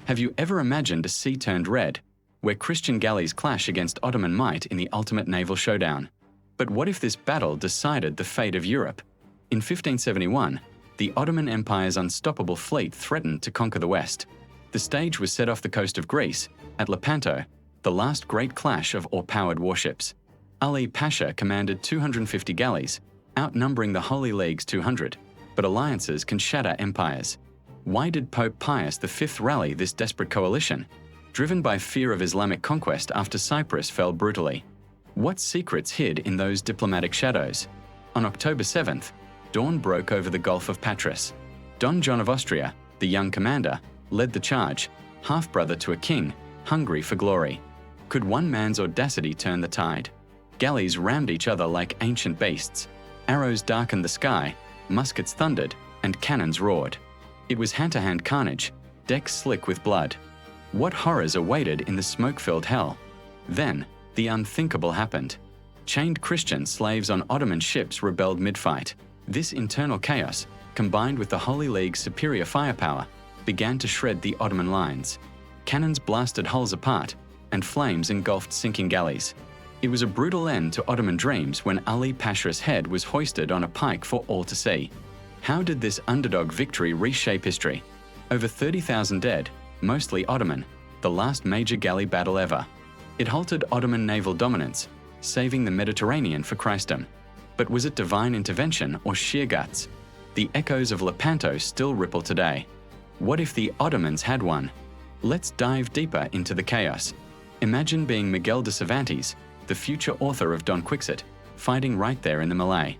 Have you ever imagined a sea turned red, where Christian galleys clash against Ottoman might in the ultimate naval showdown? But what if this battle decided the fate of Europe? In 1571, the Ottoman Empire's unstoppable fleet threatened to conquer the West. The stage was set off the coast of Greece, at Lepanto, the last great clash of all-powered warships. Ali Pasha commanded 250 galleys, outnumbering the Holy League's 200, but alliances can shatter empires. Why did Pope Pius V rally this desperate coalition? Driven by fear of Islamic conquest after Cyprus fell brutally. What secrets hid in those diplomatic shadows? On October 7th, dawn broke over the Gulf of Patras. Don John of Austria, the young commander, led the charge, half-brother to a king, hungry for glory. Could one man's audacity turn the tide? Galleys rammed each other like ancient beasts. Arrows darkened the sky, muskets thundered, and cannons roared. It was hand-to-hand carnage, decks slick with blood. What horrors awaited in the smoke-filled hell? Then, the unthinkable happened. Chained Christian slaves on Ottoman ships rebelled mid-fight. This internal chaos, combined with the Holy League's superior firepower, began to shred the Ottoman lines. Cannons blasted hulls apart, and flames engulfed sinking galleys. It was a brutal end to Ottoman dreams when Ali Pasha's head was hoisted on a pike for all to see. How did this underdog victory reshape history? Over 30,000 dead, mostly Ottoman, the last major galley battle ever. It halted Ottoman naval dominance, saving the Mediterranean for Christendom. But was it divine intervention or sheer guts? The echoes of Lepanto still ripple today. What if the Ottomans had won? Let's dive deeper into the chaos. Imagine being Miguel de Cervantes, the future author of Don Quixote, fighting right there in the Malay.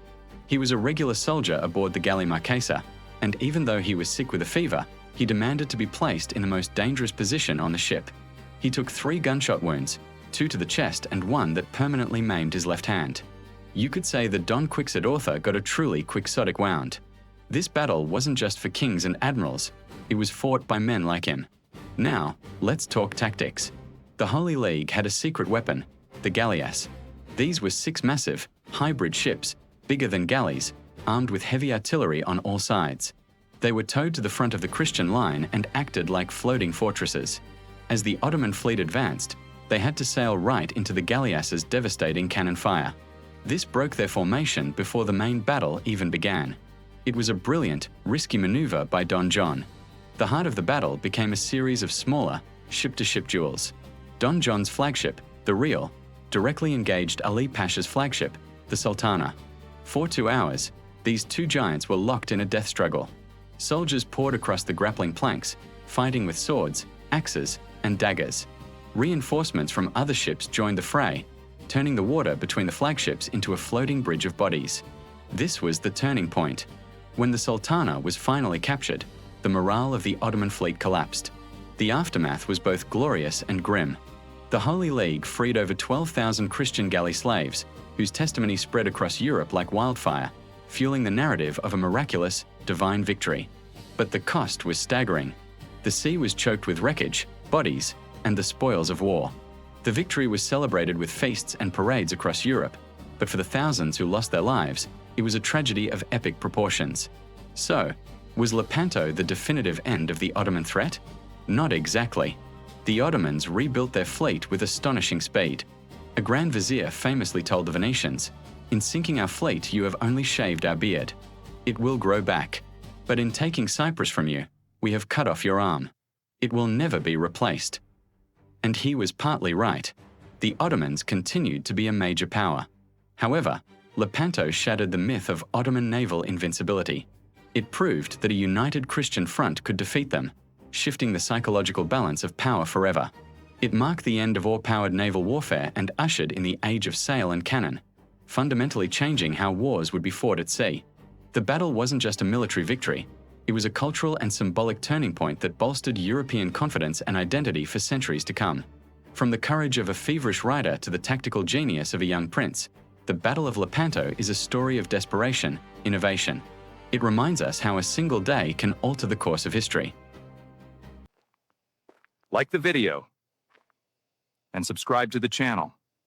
He was a regular soldier aboard the galley Marquesa, and even though he was sick with a fever, he demanded to be placed in the most dangerous position on the ship. He took 3 gunshot wounds, 2 to the chest and 1 that permanently maimed his left hand. You could say the Don Quixote author got a truly quixotic wound. This battle wasn't just for kings and admirals, it was fought by men like him. Now, let's talk tactics. The Holy League had a secret weapon, the galleass. These were 6 massive, hybrid ships, bigger than galleys, armed with heavy artillery on all sides. They were towed to the front of the Christian line and acted like floating fortresses. As the Ottoman fleet advanced, they had to sail right into the galleass's devastating cannon fire. This broke their formation before the main battle even began. It was a brilliant, risky maneuver by Don John. The heart of the battle became a series of smaller, ship-to-ship duels. Don John's flagship, the Real, directly engaged Ali Pasha's flagship, the Sultana. For 2 hours, these 2 giants were locked in a death struggle. Soldiers poured across the grappling planks, fighting with swords, axes, and daggers. Reinforcements from other ships joined the fray, turning the water between the flagships into a floating bridge of bodies. This was the turning point. When the Sultana was finally captured, the morale of the Ottoman fleet collapsed. The aftermath was both glorious and grim. The Holy League freed over 12,000 Christian galley slaves, whose testimony spread across Europe like wildfire, fueling the narrative of a miraculous, divine victory. But the cost was staggering. The sea was choked with wreckage, bodies, and the spoils of war. The victory was celebrated with feasts and parades across Europe, but for the thousands who lost their lives, it was a tragedy of epic proportions. So, was Lepanto the definitive end of the Ottoman threat? Not exactly. The Ottomans rebuilt their fleet with astonishing speed. A Grand Vizier famously told the Venetians, "In sinking our fleet, you have only shaved our beard. It will grow back. But in taking Cyprus from you, we have cut off your arm. It will never be replaced." And he was partly right. The Ottomans continued to be a major power. However, Lepanto shattered the myth of Ottoman naval invincibility. It proved that a united Christian front could defeat them, shifting the psychological balance of power forever. It marked the end of all-powered naval warfare and ushered in the age of sail and cannon, fundamentally changing how wars would be fought at sea. The battle wasn't just a military victory, it was a cultural and symbolic turning point that bolstered European confidence and identity for centuries to come. From the courage of a feverish rider to the tactical genius of a young prince, the Battle of Lepanto is a story of desperation, innovation. It reminds us how a single day can alter the course of history. Like the video and subscribe to the channel.